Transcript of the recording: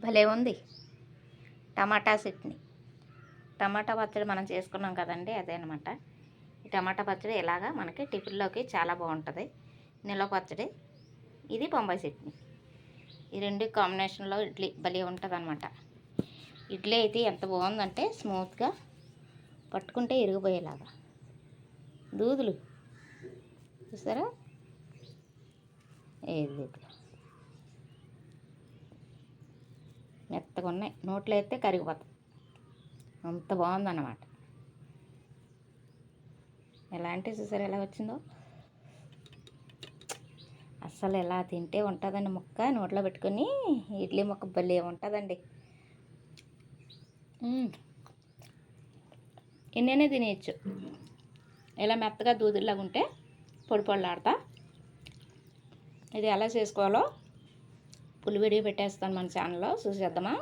భలే ఉంది. టమాటా చట్నీ, టమాటా పచ్చడి మనం చేసుకున్నాం కదండి, అదే అనమాట. ఈ టమాటా పచ్చడి ఇలాగా మనకి టిఫిన్లోకి చాలా బాగుంటుంది. నిల్వ పచ్చడి, ఇది బొంబాయి చట్నీ, ఈ రెండు కాంబినేషన్లో ఇడ్లీ భలే ఉంటుంది అనమాట. ఇడ్లీ అయితే ఎంత బాగుందంటే స్మూత్గా పట్టుకుంటే ఇరిగిపోయేలాగా దూదులు చూసారా, ఏది మెత్తగా ఉన్నాయి, నోట్లో అయితే కరిగిపోతాయి, అంత బాగుందన్నమాట. ఎలాంటి చూసారా ఎలా వచ్చిందో, అస్సలు ఎలా తింటే ఉంటుందండి ముక్క, నోట్లో పెట్టుకొని ఇడ్లీ ముక్క భలే ఉంటుందండి. ఎన్నైనా తినేయచ్చు, ఇలా మెత్తగా దూదుల్లాగా ఉంటే పొడి పొడిలాడతా. ఇది ఎలా చేసుకోవాలో ఫుల్ వీడియో పెట్టేస్తాను మన ఛానల్లో, చూసేద్దామా.